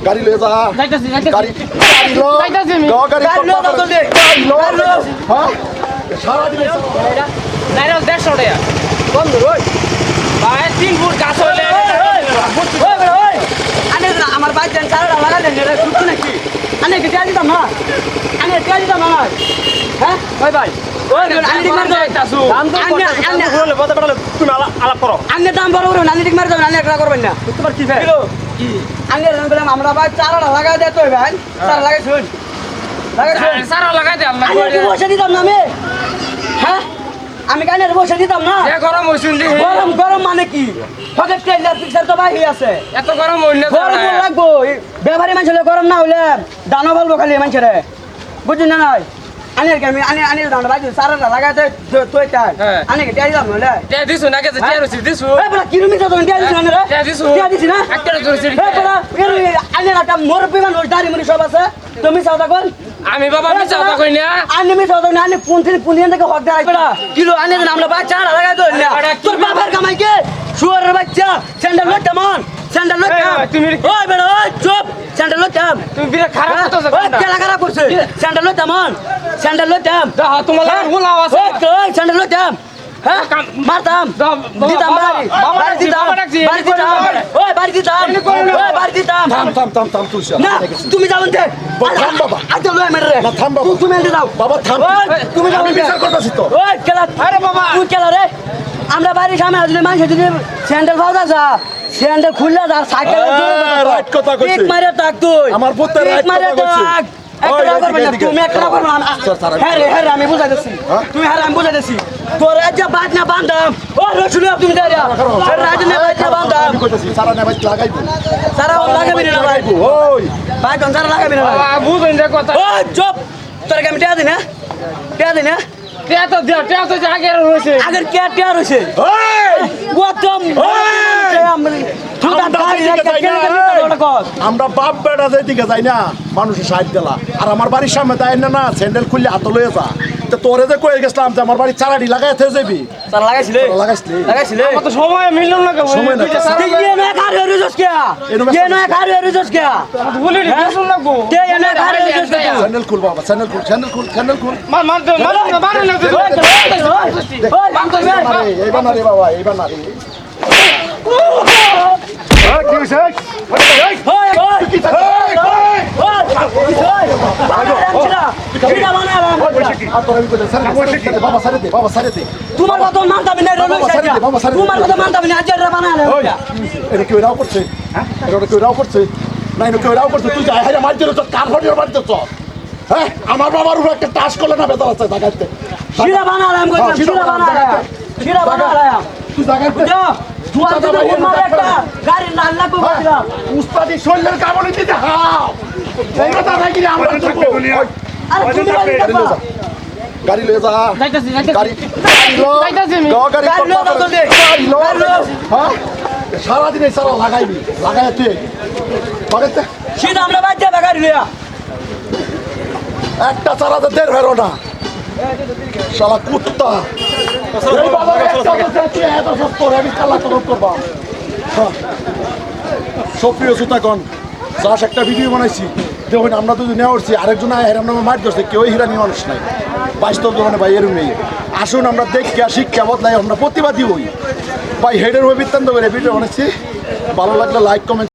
গাড়ি লয়ে যা যাইতাছি গাড়ি গাড়ি লো যাইতাছি আমি গাড়ি গাড়ি লো হ্যাঁ সারা দিন নাইরা 150 টাকা কম ধর ওই ভাই 3 ফুট গাছ হইলে ওই আনে আমার বাইক দেন চারটা লাগা দেন এটা শুনছো নাকি আনে কি দিয়া দিতাম না আনে দিয়া দিতাম না হ্যাঁ ওই ভাই ওই আনে ঠিক মার দাও দাম তো আনে বলে বলতে পারলে তুমি আলাপ করো আনে দাম বড় বড় আনে ঠিক মার দাও আনে একলা করবেন না তোমার কি ভাই কি আনে দাম বললাম আমরা ভাই চারটা লাগা দে তো ভাই চার লাগাই শুন লাগাই শুন সারা লাগাই দে আল্লাহ আনে কি বসে দিতাম না আমি হ্যাঁ আমি গানের বসে দিতাম না এ গরম হইছুন দি গরম গরম মানে কি পকেট ট্রেলার পিকচার তো ভাই আছে এত গরম হইলে গরম লাগবো ব্যবহারী মানুষ হলে গরম না হলে দানো বলবো খালি মানুষের বুঝুন না নাই আনে আমি আনে আনে দানো ভাই সারাটা লাগাতে তুই তাই আনে কি টাই দাম হলে তে দিছু না কে তে রছি দিছু এই বড় কিলোমিটার তো টাই দিছ না রে তে দিছু টাই দিছ না একটা জোরছি এই বড় আনে একটা মোরবি মানুষ দাড়ি মুনি সব আছে তুমি চাও তখন আমি বাবা মিছা কথা কই না আনে মি চাও না আনে পুনথিন থেকে হক দাঁড়াই বড় কিলো আনে আমরা বাচ্চা লাগাই তো না তোর বাবার কামাই কে শুয়ারের বাচ্চা স্যান্ডেল লট কেমন স্যান্ডেল লট তুমি ওই বড় ওই চুপ স্যান্ডেল লট কেমন তুমি বিরা খারাপ কথা ওই কেলা খারাপ করছে স্যান্ডেল লট কেমন স্যান্ডেল লট কেমন দাও তোমার গোলা আছে ওই স্যান্ডেল লট কেমন হ্যাঁ মারতাম দিতাম বাড়ি দিতাম বাড়ি দিতাম ওই বাড়ি দিতাম ওই বাড়ি দিতাম থাম তুই না তুমি যাবেন তে থাম বাবা আচ্ছা লয় মেরে না থাম বাবা তুমি এনে দাও বাবা থাম তুমি যাবেন আমি বিচার করতেছি তো ওই কেলা আরে বাবা তুই কেলা রে আমরা বাড়ির সামনে আসলে মানুষ যদি স্যান্ডেল পাওয়া যা স্যান্ডেল খুললে যা সাইকেল রাইট কথা কইছিস এক মারে তাক তুই আমার পুত্র রাইট মারে কথা কইছিস তাক একটা করবে না তুমি একটা করবে না হ্যাঁ রে আমি বুঝাইতেছি তুমি হ্যাঁ আমি বুঝাইতেছি তোর আজ বাদ না বান্দাম ও রসুল তুমি দাঁড়া রাজ না বাদ না বান্দাম আমি কইতাছি সারা না ভাই লাগাইবো সারা লাগাবি না ভাই ওই ভাই কোন সারা লাগাবি না ভাই বাবা বুঝুন যে কথা ও চুপ তোর আমি টিয়া দিনা টিয়া দিনা তে তো আগে রইছে আগের কে টিয়া রইছে ওই গতম আমরা বাপ বেটা যেদিকে যাই না মানুষের সাইড দিলা আর আমার বাড়ির সামনে তাই না স্যান্ডেল খুললে হাত লয়ে যা তো তোরে যে কয়ে গেছিলাম যে আমার বাড়ি চারাডি লাগাই থেকে যাবি তার লাগাইছিলে লাগাইছিলি লাগাইছিলে কত সময় মিলল না কেবল সময় না। কে না কার রুজস কে কে না কার রুজস কে বলি রে শুন লাগবো কে না কার রুজস কে স্যান্ডেল খুল বাবা স্যান্ডেল খুল মান মান না এইবার না রে বাবা এইবার না রে কি হইছে তোমার কথা মানতাবি না তোমার কথা মানতাবি না আজ বানালে এটা কেউ রাও করছে এটা কেউ রাও করছে না এটা কেউ রাও করছে তুই যাই হাইরা মার দিল কার ফটির বাড়িতে চল হ্যাঁ আমার বাবার উপর একটা টাস করলে না বেতন আছে জায়গাতে শিরা বানালাম কইতাম শিরা বানালাম তুই জায়গাতে গাড়ি লাল লাগবে বলছিলাম উস্তাদি শৈলের কামড়ে দিতে হাও এই কথা নাকি আমরা আরে তুমি গাড়ি লয়ে যা যাইতাছি গাড়ি যাইতাছি আমি গাড়ি লো হ্যাঁ সারাদিন এই সারা লাগাইবি লাগাই তুই বাড়িতে শিরা আমরা বাইতে গাড়ি লইয়া একটা চালাতে দেড় ভেরো না শালা কুত্তা এই বাবা একটা তুই এত সস্ত আমি কালা তরফ করবা সপ্রিয় সুতাগণ যাস একটা ভিডিও বানাইছি দেখুন আমরা তো নেওয়া উঠছি আরেকজন হেরাম নামে মার ধরছে কেউ হিরানি মানুষ নাই বাস্তব দোকানে ভাই এরম নেই আসুন আমরা দেখিয়া শিক্ষা বদলাই আমরা প্রতিবাদী হই ভাই হেডের হয়ে বৃত্তান্ত করে ভিডিও বানাইছি ভালো লাগলে লাইক কমেন্ট